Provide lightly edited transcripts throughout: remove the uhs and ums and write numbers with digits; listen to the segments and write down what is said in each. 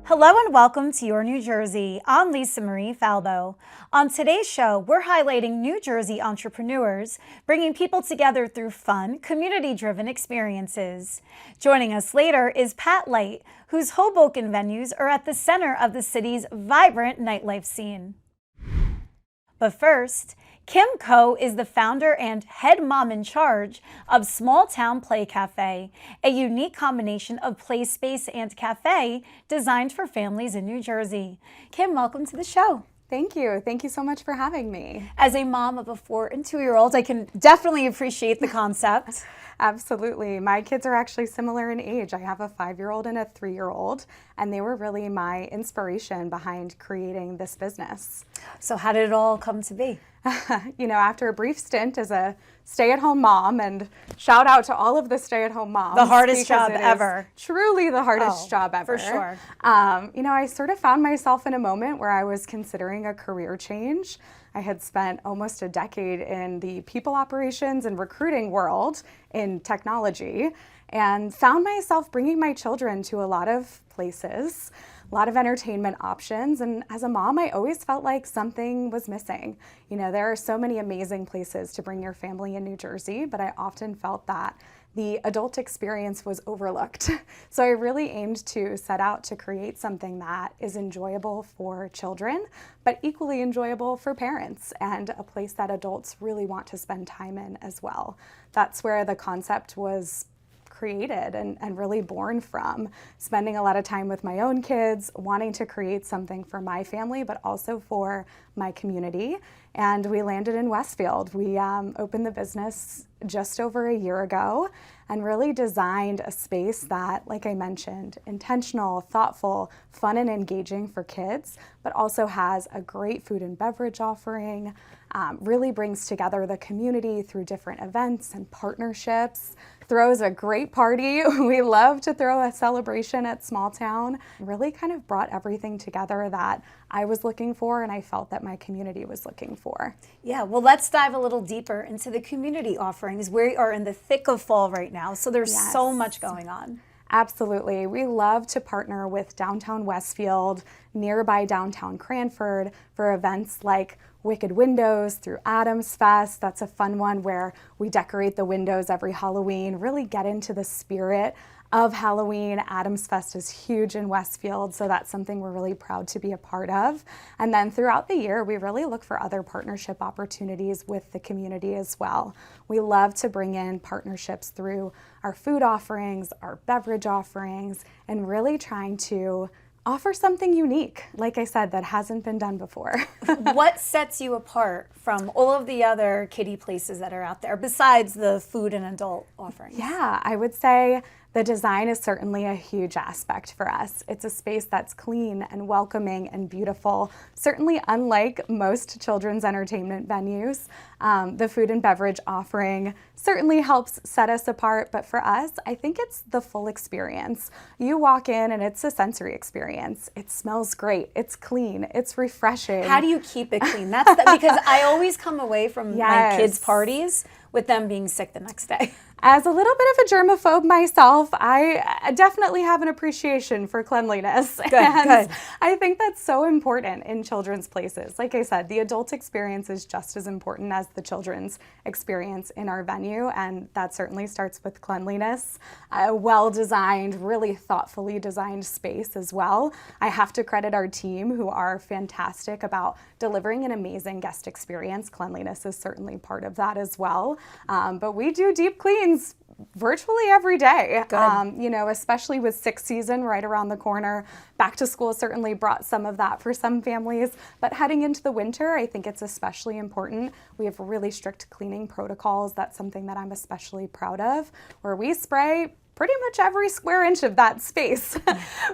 Hello and welcome to Your New Jersey. I'm Lisa Marie Falbo. On today's show, we're highlighting New Jersey entrepreneurs, bringing people together through fun, community-driven experiences. Joining us later is Pat Light, whose Hoboken venues are at the center of the city's vibrant nightlife scene. But first, Kim Coe is the founder and head mom in charge of Small Town Play Café, a unique combination of play space and cafe designed for families in New Jersey. Kim, welcome to the show. Thank you. Thank you so much for having me. As a mom of a 4- and 2-year-old, I can definitely appreciate the concept. Absolutely. My kids are actually similar in age. I have a 5-year-old and a 3-year-old, and they were really my inspiration behind creating this business. So how did it all come to be? After a brief stint as a stay-at-home mom, and shout out to all of the stay-at-home moms. The hardest job ever. Truly the hardest job ever. For sure. I sort of found myself in a moment where I was considering a career change. I had spent almost a decade in the people operations and recruiting world in technology, and found myself bringing my children to a lot of places, a lot of entertainment options. And as a mom, I always felt like something was missing. There are so many amazing places to bring your family in New Jersey, but I often felt that the adult experience was overlooked. So I really aimed to set out to create something that is enjoyable for children, but equally enjoyable for parents, and a place that adults really want to spend time in as well. That's where the concept was created and really born from, spending a lot of time with my own kids, wanting to create something for my family, but also for my community. And we landed in Westfield. We opened the business just over a year ago and really designed a space that, like I mentioned, intentional, thoughtful, fun, and engaging for kids, but also has a great food and beverage offering, really brings together the community through different events and partnerships, throws a great party. We love to throw a celebration at Small Town. Really kind of brought everything together that I was looking for and I felt that my community was looking for. Yeah, well, let's dive a little deeper into the community offerings. We are in the thick of fall right now, so there's so much going on. Absolutely. We love to partner with downtown Westfield, nearby downtown Cranford, for events like Wicked Windows through Adams Fest. That's a fun one where we decorate the windows every Halloween, really get into the spirit of Halloween. Adams Fest is huge in Westfield, so that's something we're really proud to be a part of. And then throughout the year, we really look for other partnership opportunities with the community as well. We love to bring in partnerships through our food offerings, our beverage offerings, and really trying to offer something unique, like I said, that hasn't been done before. What sets you apart from all of the other kiddie places that are out there, besides the food and adult offerings? Yeah, I would say the design is certainly a huge aspect for us. It's a space that's clean and welcoming and beautiful, certainly unlike most children's entertainment venues. The food and beverage offering certainly helps set us apart, but for us, I think it's the full experience. You walk in and it's a sensory experience. It smells great, it's clean, it's refreshing. How do you keep it clean? Because I always come away from my kids' parties with them being sick the next day. As a little bit of a germaphobe myself, I definitely have an appreciation for cleanliness. Good. I think that's so important in children's places. Like I said, the adult experience is just as important as the children's experience in our venue, and that certainly starts with cleanliness. A well-designed, really thoughtfully designed space as well. I have to credit our team, who are fantastic about delivering an amazing guest experience. Cleanliness is certainly part of that as well. But we do deep cleans virtually every day. Especially with sixth season right around the corner. Back to school certainly brought some of that for some families, but heading into the winter, I think it's especially important. We have really strict cleaning protocols. That's something that I'm especially proud of, where we spray pretty much every square inch of that space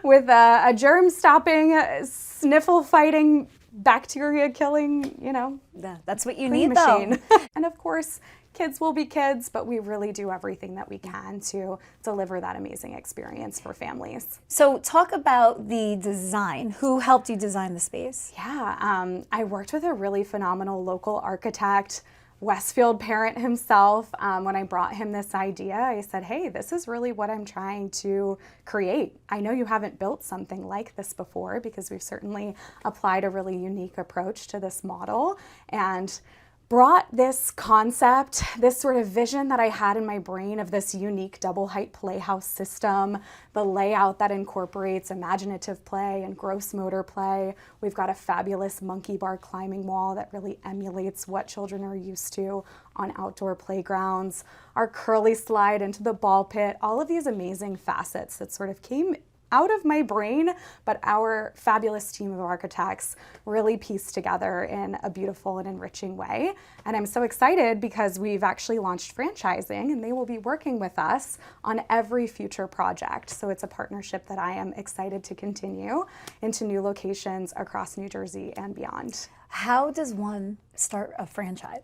with a germ-stopping, sniffle-fighting, bacteria-killing, that's what you clean need, machine. though. And of course, kids will be kids, but we really do everything that we can to deliver that amazing experience for families. So talk about the design. Who helped you design the space? Yeah, I worked with a really phenomenal local architect, Westfield parent himself. When I brought him this idea, I said, hey, this is really what I'm trying to create. I know you haven't built something like this before, because we've certainly applied a really unique approach to this model, and brought this concept, this sort of vision that I had in my brain of this unique double height playhouse system, the layout that incorporates imaginative play and gross motor play. We've got a fabulous monkey bar climbing wall that really emulates what children are used to on outdoor playgrounds, our curly slide into the ball pit, all of these amazing facets that sort of came out of my brain, but our fabulous team of architects really pieced together in a beautiful and enriching way. And I'm so excited because we've actually launched franchising, and they will be working with us on every future project. So it's a partnership that I am excited to continue into new locations across New Jersey and beyond. How does one start a franchise?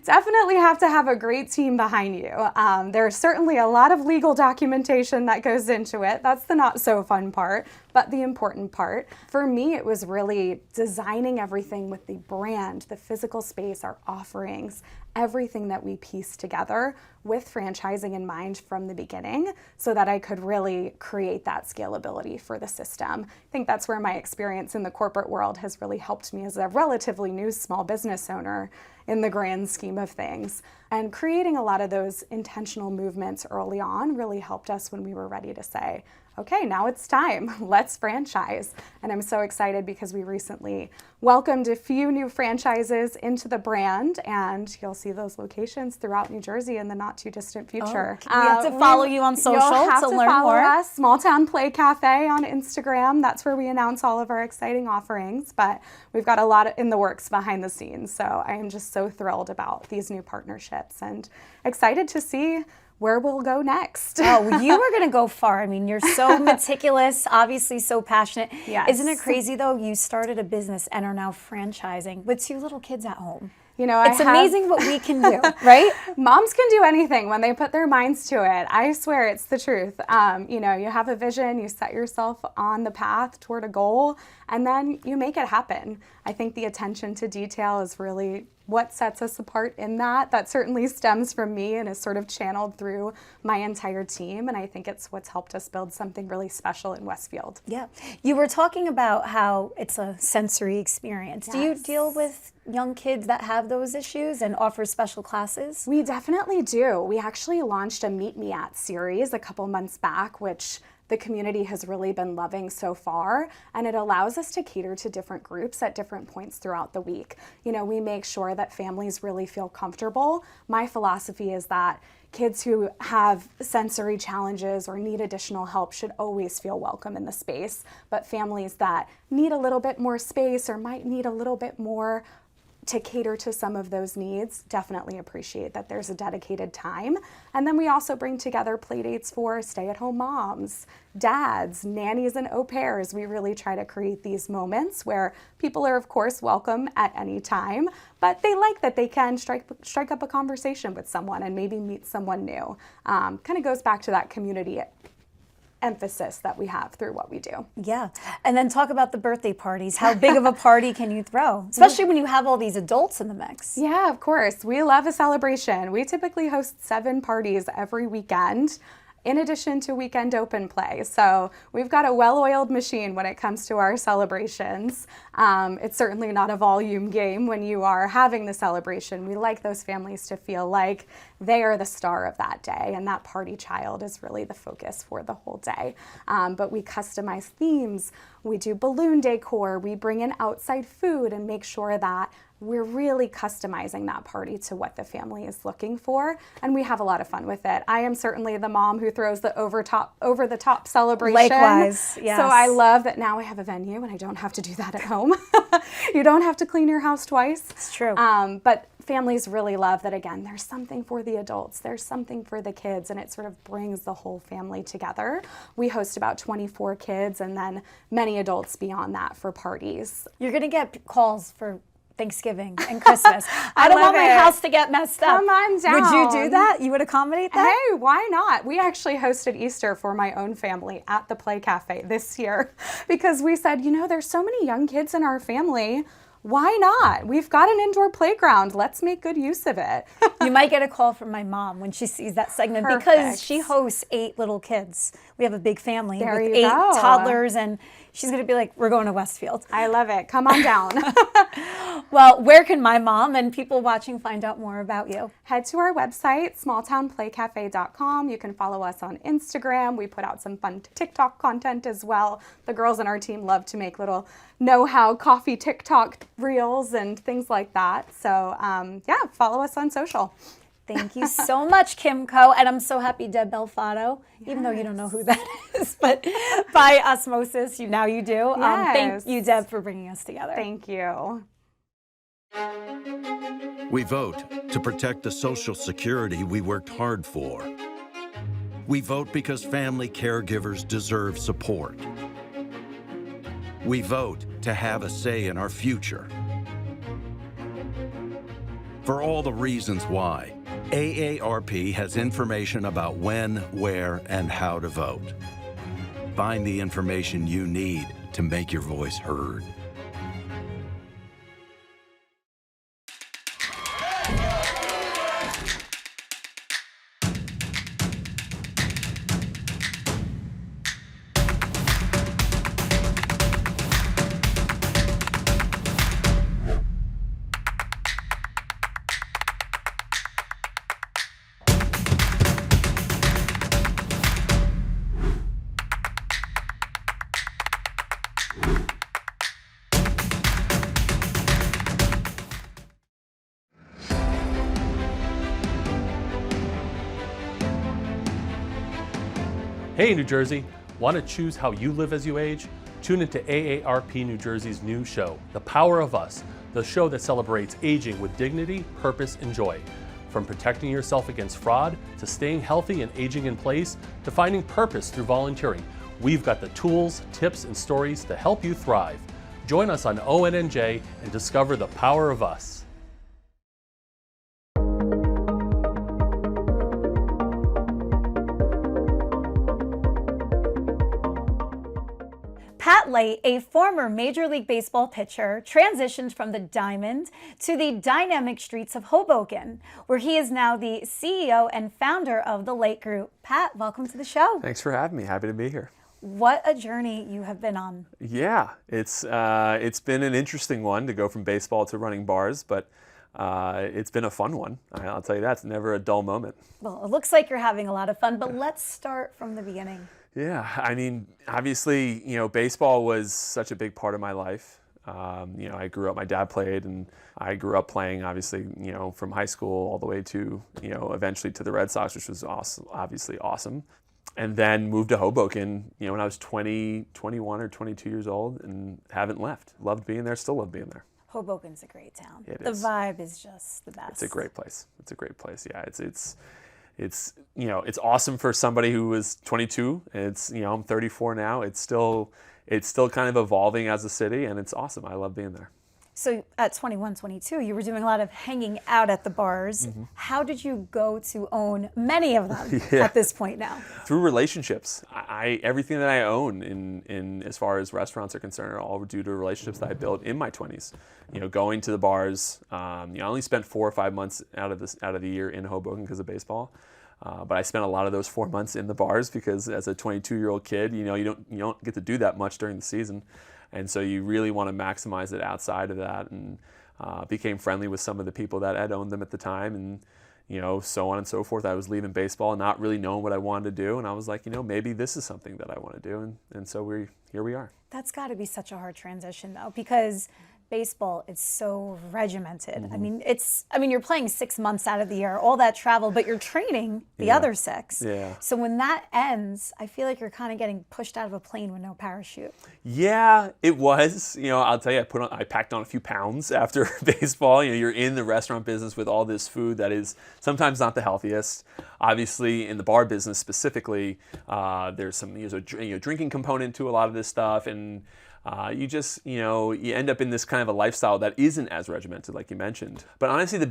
Definitely have to have a great team behind you. There's certainly a lot of legal documentation that goes into it. That's the not so fun part, but the important part. For me, it was really designing everything with the brand, the physical space, our offerings, everything that we pieced together with franchising in mind from the beginning, so that I could really create that scalability for the system. I think that's where my experience in the corporate world has really helped me as a relatively new small business owner in the grand scheme of things. And creating a lot of those intentional movements early on really helped us when we were ready to say, okay, now it's time, let's franchise. And I'm so excited because we recently welcomed a few new franchises into the brand, and you'll see those locations throughout New Jersey in the not too distant future. We have to follow you on social to learn follow more. Us, Small Town Play Café on Instagram. That's where we announce all of our exciting offerings, but we've got a lot in the works behind the scenes. So I am just so thrilled about these new partnerships and excited to see where we'll go next. Oh, you are going to go far. I mean, you're so meticulous, obviously so passionate. Yes. Isn't it crazy, though? You started a business and are now franchising with 2 little kids at home. You know, it's amazing what we can do, right? Moms can do anything when they put their minds to it. I swear it's the truth. You know, you have a vision, you set yourself on the path toward a goal, and then you make it happen. I think the attention to detail is really what sets us apart in that. That certainly stems from me and is sort of channeled through my entire team. And I think it's what's helped us build something really special in Westfield. Yeah. You were talking about how it's a sensory experience. Yes. Do you deal with young kids that have those issues and offer special classes? We definitely do. We actually launched a Meet Me At series a couple months back, which the community has really been loving so far, and it allows us to cater to different groups at different points throughout the week. You know, we make sure that families really feel comfortable. My philosophy is that kids who have sensory challenges or need additional help should always feel welcome in the space, but families that need a little bit more space or might need a little bit more to cater to some of those needs, definitely appreciate that there's a dedicated time. And then we also bring together play dates for stay-at-home moms, dads, nannies, and au pairs. We really try to create these moments where people are, of course, welcome at any time, but they like that they can strike up a conversation with someone and maybe meet someone new. Kind of goes back to that community emphasis that we have through what we do. Yeah. And then talk about the birthday parties. How big of a party can you throw? Especially when you have all these adults in the mix. Yeah, of course. We love a celebration. We typically host 7 parties every weekend, in addition to weekend open play. So we've got a well-oiled machine when it comes to our celebrations. It's certainly not a volume game when you are having the celebration. We like those families to feel like they are the star of that day, and that party child is really the focus for the whole day. But we customize themes, we do balloon decor, we bring in outside food and make sure that we're really customizing that party to what the family is looking for, and we have a lot of fun with it. I am certainly the mom who throws the over the top celebration. Likewise, yes. So I love that now I have a venue and I don't have to do that at home. You don't have to clean your house twice. It's true. But families really love that, again, there's something for the adults, there's something for the kids, and it sort of brings the whole family together. We host about 24 kids and then many adults beyond that for parties. You're going to get calls for Thanksgiving and Christmas. I don't want my house to get messed up. Come on down. Would you do that? You would accommodate that? Hey, why not? We actually hosted Easter for my own family at the Play Cafe this year because we said, you know, there's so many young kids in our family. Why not? We've got an indoor playground. Let's make good use of it. You might get a call from my mom when she sees that segment because Perfect. she hosts 8 little kids. We have a big family There with you 8 go. toddlers, and she's going to be like, we're going to Westfield. I love it. Come on down. Well, where can my mom and people watching find out more about you? Head to our website, smalltownplaycafe.com. You can follow us on Instagram. We put out some fun TikTok content as well. The girls on our team love to make little know-how coffee TikTok reels and things like that. So yeah, follow us on social. Thank you so much, Kim Coe. And I'm so happy Deb Belfato, even though you don't know who that is, but by osmosis, now you do. Yes. Thank you, Deb, for bringing us together. Thank you. We vote to protect the Social Security we worked hard for. We vote because family caregivers deserve support. We vote to have a say in our future. For all the reasons why, AARP has information about when, where, and how to vote. Find the information you need to make your voice heard. Hey, New Jersey, want to choose how you live as you age? Tune into AARP New Jersey's new show, The Power of Us, the show that celebrates aging with dignity, purpose, and joy. From protecting yourself against fraud, to staying healthy and aging in place, to finding purpose through volunteering, we've got the tools, tips, and stories to help you thrive. Join us on ONNJ and discover the power of us. Pat Light, a former Major League Baseball pitcher, transitioned from the diamond to the dynamic streets of Hoboken, where he is now the CEO and founder of the Light Group. Pat, welcome to the show. Thanks for having me. Happy to be here. What a journey you have been on. Yeah, it's been an interesting one to go from baseball to running bars, but it's been a fun one. I'll tell you that. It's never a dull moment. Well, it looks like you're having a lot of fun, but let's start from the beginning. Yeah, I mean, obviously, baseball was such a big part of my life. I grew up, my dad played, and I grew up playing, obviously, from high school all the way to, eventually to the Red Sox, which was obviously awesome. And then moved to Hoboken, when I was 21 or 22 years old, and haven't left. Loved being there, still love being there. Hoboken's a great town. It the is. vibe is just the best. It's a great place. It's a great place. Yeah, it's awesome for somebody who was 22. I'm 34 now. It's still kind of evolving as a city, and it's awesome. I love being there. So at 21, 22, you were doing a lot of hanging out at the bars. Mm-hmm. How did you go to own many of them at this point now? Through relationships. Everything that I own in as far as restaurants are concerned are all due to relationships that I built in my 20s. Going to the bars. I only spent 4 or 5 months out of the year in Hoboken because of baseball. But I spent a lot of those 4 months in the bars because as a 22-year-old kid, you don't get to do that much during the season. And so you really want to maximize it outside of that, and became friendly with some of the people that had owned them at the time, and so on and so forth. I was leaving baseball and not really knowing what I wanted to do, and I was like, maybe this is something that I want to do, and so here we are. That's got to be such a hard transition though, because baseball is so regimented. Mm-hmm. I mean, you're playing 6 months out of the year, all that travel, but you're training the other 6. Yeah. So when that ends, I feel like you're kind of getting pushed out of a plane with no parachute. Yeah, it was. I'll tell you, I packed on a few pounds after baseball. You're in the restaurant business with all this food that is sometimes not the healthiest. Obviously, in the bar business specifically, there's some drinking component to a lot of this stuff, and you just, you end up in this kind of a lifestyle that isn't as regimented, like you mentioned. But honestly, the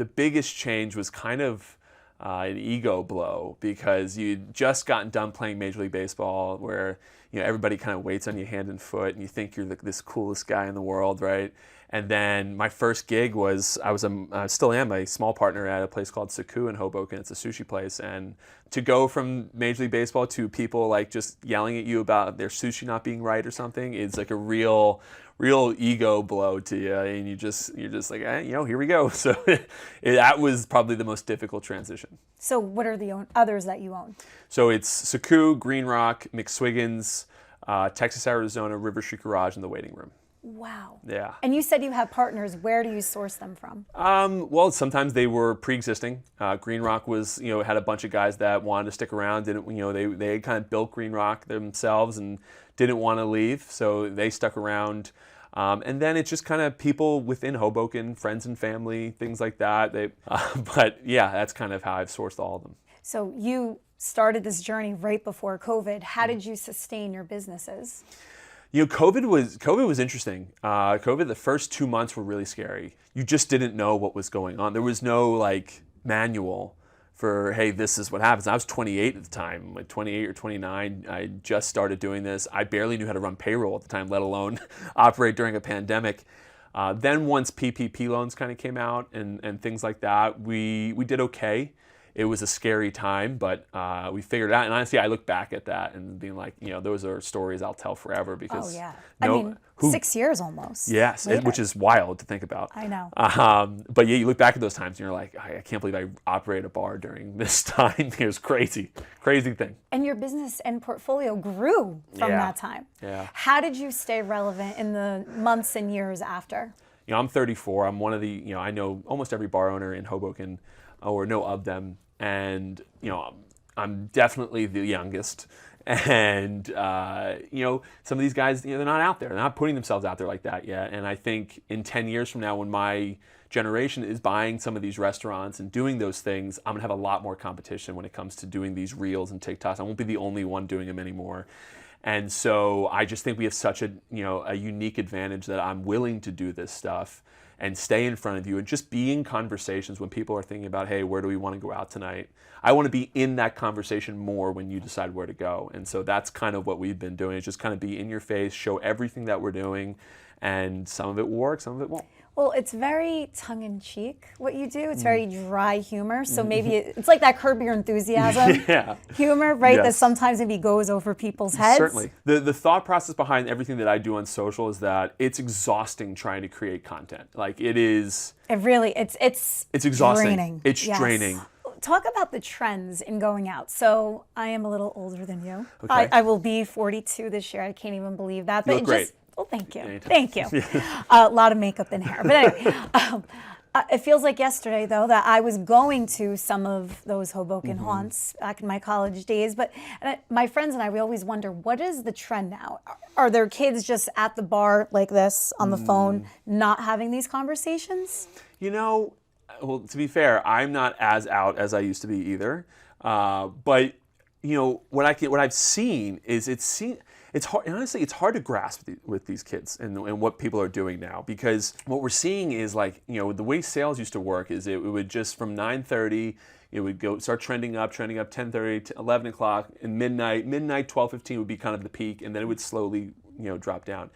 biggest change was kind of an ego blow, because you'd just gotten done playing Major League Baseball, where everybody kind of waits on you hand and foot, and you think you're this coolest guy in the world, right? And then my first gig was, I still am a small partner at a place called Saku in Hoboken. It's a sushi place. And to go from Major League Baseball to people like just yelling at you about their sushi not being right or something is like a real ego blow to you. And you're just like, here we go. So that was probably the most difficult transition. So what are the others that you own? So it's Saku, Green Rock, McSwiggin's, Texas, Arizona, River Street Garage, and The Waiting Room. Wow. Yeah. And you said you have partners. Where do you source them from? Well, sometimes they were pre-existing. Green Rock was, had a bunch of guys that wanted to stick around. They kind of built Green Rock themselves and didn't want to leave, so they stuck around. And then it's just kind of people within Hoboken, friends and family, things like that. But yeah, that's kind of how I've sourced all of them. So you started this journey right before COVID. How did you sustain your businesses? COVID was interesting. COVID, the first 2 months were really scary. You just didn't know what was going on. There was no manual for, hey, this is what happens. I was 28 at the time, 28 or 29. I just started doing this. I barely knew how to run payroll at the time, let alone operate during a pandemic. Then once PPP loans kind of came out and things like that, we did okay. It was a scary time, but we figured it out. And honestly, I look back at that and being like, those are stories I'll tell forever because. Oh, yeah. 6 years almost. Yes, which is wild to think about. I know. But yeah, you look back at those times and you're like, I can't believe I operated a bar during this time. It was crazy thing. And your business and portfolio grew from that time. Yeah. How did you stay relevant in the months and years after? I'm 34. I'm one of the, I know almost every bar owner in Hoboken or know of them. And, I'm definitely the youngest. And, some of these guys, they're not out there. They're not putting themselves out there like that yet. And I think in 10 years from now, when my generation is buying some of these restaurants and doing those things, I'm going to have a lot more competition when it comes to doing these reels and TikToks. I won't be the only one doing them anymore. And so I just think we have such a unique advantage that I'm willing to do this stuff and stay in front of you and just be in conversations when people are thinking about, hey, where do we want to go out tonight? I want to be in that conversation more when you decide where to go. And so that's kind of what we've been doing, is just kind of be in your face, show everything that we're doing, and some of it will work, some of it won't. Well, it's very tongue-in-cheek, what you do. It's very dry humor. So maybe it's like that Curb Your Enthusiasm humor, right? Yes. That sometimes maybe goes over people's heads. Certainly. The thought process behind everything that I do on social is that it's exhausting trying to create content. It is... It really, it's exhausting. Draining. It's Yes. draining. Talk about the trends in going out. So I am a little older than you. Okay. I will be 42 this year. I can't even believe that. You look great. Well, thank you. Anytime. Thank you. A lot of makeup and hair. But anyway, it feels like yesterday, though, that I was going to some of those Hoboken haunts back in my college days. But my friends and I, we always wonder, what is the trend now? Are there kids just at the bar like this on the phone, not having these conversations? Well, to be fair, I'm not as out as I used to be either. But what I've seen is it's hard. And honestly, it's hard to grasp with these kids and what people are doing now, because what we're seeing is the way sales used to work is it would just from 9:30. It would start trending up 10:30 to 11 o'clock, and midnight 12:15 would be kind of the peak, and then it would slowly drop down.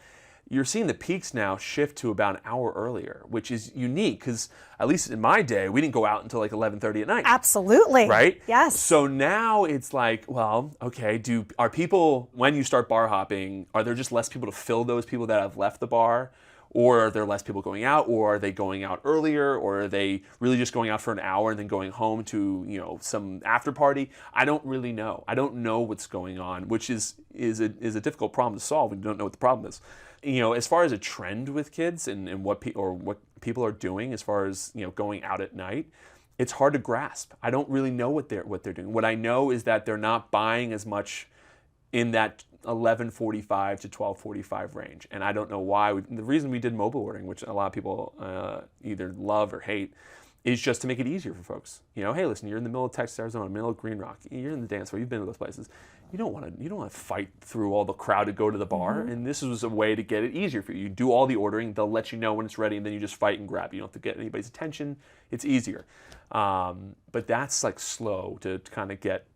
You're seeing the peaks now shift to about an hour earlier, which is unique because at least in my day, we didn't go out until 11:30 at night. Absolutely. Right? Yes. So now it's well, okay, are people, when you start bar hopping, are there just less people to fill those people that have left the bar? Or are there less people going out? Or are they going out earlier? Or are they really just going out for an hour and then going home to some after party? I don't really know. I don't know what's going on, which is a difficult problem to solve when you don't know what the problem is. As far as a trend with kids and what people are doing as far as going out at night, it's hard to grasp. I don't really know what they're doing. What I know is that they're not buying as much in that 11:45 to 12:45 range, and I don't know why. The reason we did mobile ordering, which a lot of people either love or hate, is just to make it easier for folks. Hey, listen, you're in the middle of Texas, Arizona, middle of Green Rock. You're in the dance floor. You've been to those places. You don't want to fight through all the crowd to go to the bar. And this was a way to get it easier for you. You do all the ordering. They'll let you know when it's ready, and then you just fight and grab. You don't have to get anybody's attention. It's easier. But that's slow to kind of get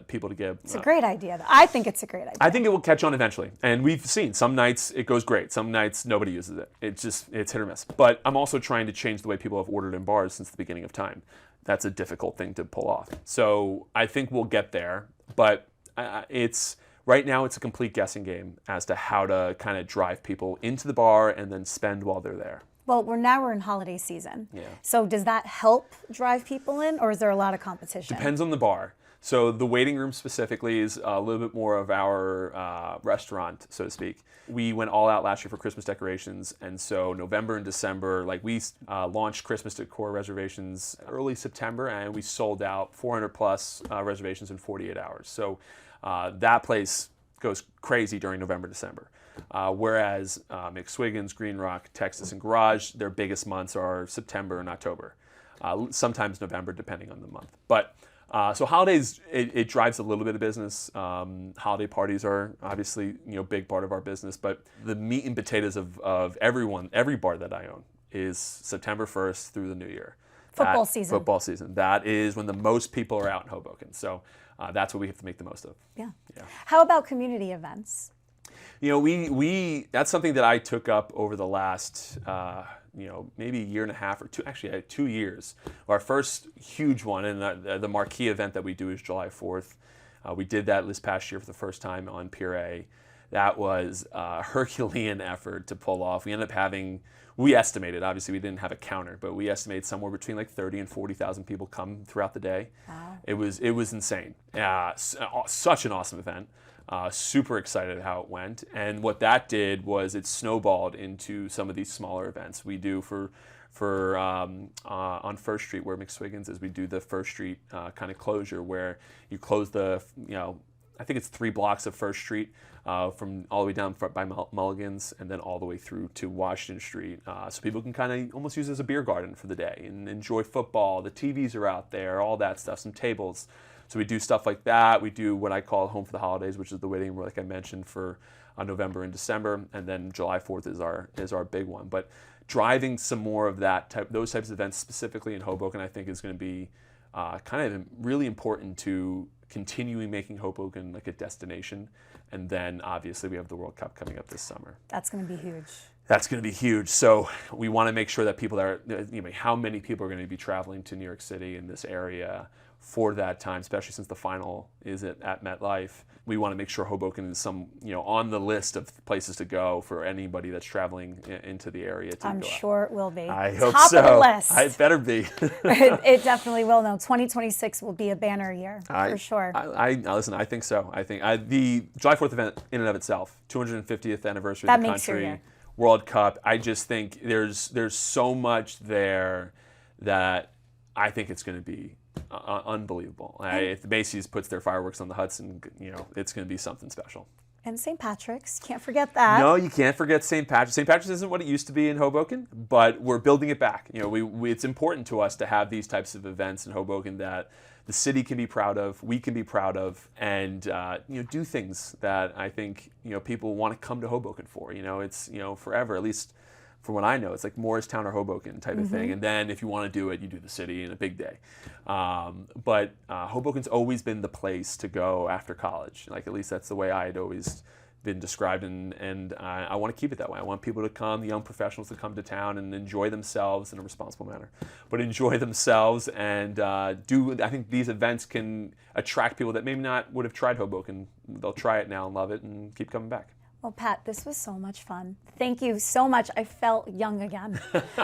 people to get. It's a great idea. I think it's a great idea. I think it will catch on eventually, and we've seen some nights it goes great, some nights nobody uses it. It's hit or miss. But I'm also trying to change the way people have ordered in bars since the beginning of time. That's a difficult thing to pull off. So I think we'll get there, but right now it's a complete guessing game as to how to kind of drive people into the bar and then spend while they're there. Well, we're in holiday season. Yeah. So does that help drive people in, or is there a lot of competition? Depends on the bar. So the waiting room specifically is a little bit more of our restaurant, so to speak. We went all out last year for Christmas decorations, and so November and December, like we launched Christmas decor reservations early September, and we sold out 400 plus reservations in 48 hours. So that place goes crazy during November, December. Whereas McSwiggan's, Green Rock, Texas, and Garage, their biggest months are September and October. Sometimes November, depending on the month. But so holidays, it drives a little bit of business. Holiday parties are obviously big part of our business, but the meat and potatoes of every bar that I own is September 1st through the new year. Football season. Football season. That is when the most people are out in Hoboken. So that's what we have to make the most of. Yeah. How about community events? We that's something that I took up over the last maybe a year and a half or two. Actually, I had 2 years. Our first huge one, and the marquee event that we do is July 4th. We did that this past year for the first time on Pier A. That was a Herculean effort to pull off. We ended up we estimated, obviously we didn't have a counter, but we estimated somewhere between like 30 and 40,000 people come throughout the day. Wow. It was insane. Such an awesome event. Super excited how it went, and what that did was it snowballed into some of these smaller events we do on First Street where McSwiggan's is. We do the First Street kind of closure where you close I think it's 3 blocks of First Street from all the way down by Mulligan's and then all the way through to Washington Street, so people can kind of almost use it as a beer garden for the day and enjoy football. The TVs are out there, all that stuff, some tables. So we do stuff like that. We do what I call Home for the Holidays, which is the waiting room, like I mentioned, for November and December, and then July 4th is our big one. But driving some more of those types of events specifically in Hoboken, I think is going to be kind of really important to continuing making Hoboken like a destination. And then obviously we have the World Cup coming up this summer. That's going to be huge. That's going to be huge. So we want to make sure that people how many people are going to be traveling to New York City in this area for that time, especially since the final is at MetLife. We want to make sure Hoboken is on the list of places to go for anybody that's traveling into the area. I'm sure it will be. I hope Top so. of the list. It better be. It definitely will. No, 2026 will be a banner year for sure. Listen, I think so. I think the July 4th event in and of itself, 250th anniversary that of the makes country, your year. World Cup. I just think there's so much there that I think it's going to be unbelievable. If Macy's puts their fireworks on the Hudson, it's going to be something special. And St. Patrick's, can't forget that. No, you can't forget St. Patrick's. St. Patrick's isn't what it used to be in Hoboken, but we're building it back. It's important to us to have these types of events in Hoboken that the city can be proud of, we can be proud of, and do things that I think people want to come to Hoboken for. It's forever, at least. From what I know, it's like Morristown or Hoboken type of thing. And then if you want to do it, you do the city in a big day. But Hoboken's always been the place to go after college. Like, at least that's the way I had always been described. And I want to keep it that way. I want people to come, the young professionals to come to town and enjoy themselves in a responsible manner. But enjoy themselves and I think these events can attract people that maybe not would have tried Hoboken. They'll try it now and love it and keep coming back. Well, Pat, this was so much fun. Thank you so much. I felt young again.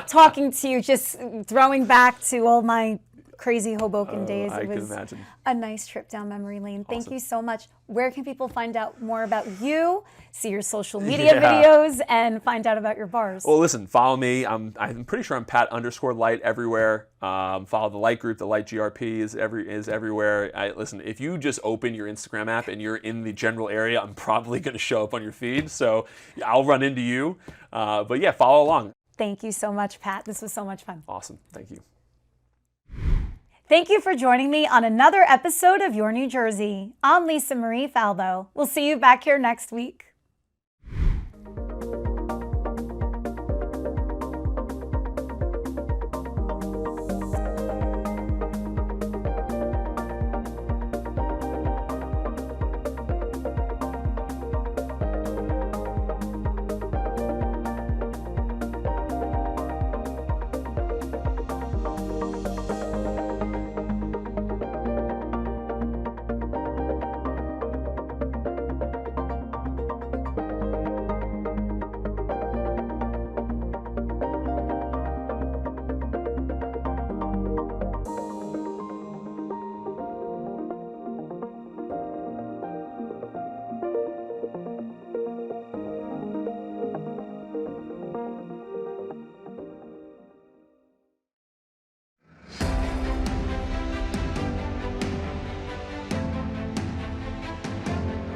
Talking to you, just throwing back to all my crazy Hoboken days. I It can was imagine. a nice trip down memory lane. Thank Awesome. you so much. Where can people find out more about you, see your social media videos, and find out about your bars? Well, listen, follow me. I'm pretty sure I'm Pat_Light everywhere. Follow the Light Group. The Light GRP is everywhere. Listen, if you just open your Instagram app and you're in the general area, I'm probably going to show up on your feed. So I'll run into you. But yeah, follow along. Thank you so much, Pat. This was so much fun. Awesome. Thank you. Thank you for joining me on another episode of Your New Jersey. I'm Lisa Marie Falbo. We'll see you back here next week.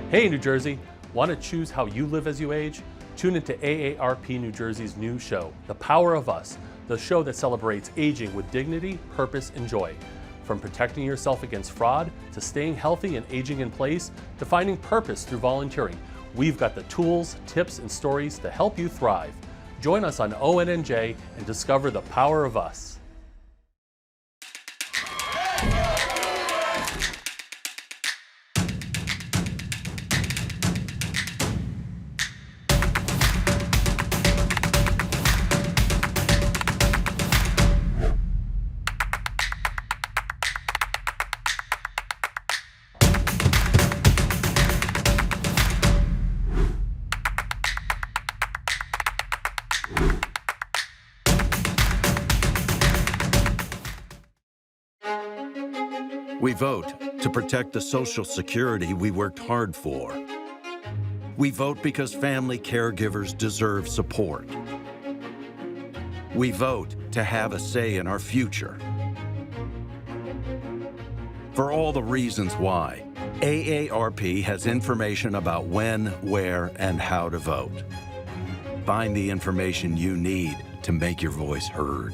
Hey, New Jersey, want to choose how you live as you age? Tune into AARP New Jersey's new show, The Power of Us, the show that celebrates aging with dignity, purpose, and joy. From protecting yourself against fraud, to staying healthy and aging in place, to finding purpose through volunteering, we've got the tools, tips, and stories to help you thrive. Join us on ONNJ and discover the power of us. We vote to protect the Social Security we worked hard for. We vote because family caregivers deserve support. We vote to have a say in our future. For all the reasons why, AARP has information about when, where, and how to vote. Find the information you need to make your voice heard.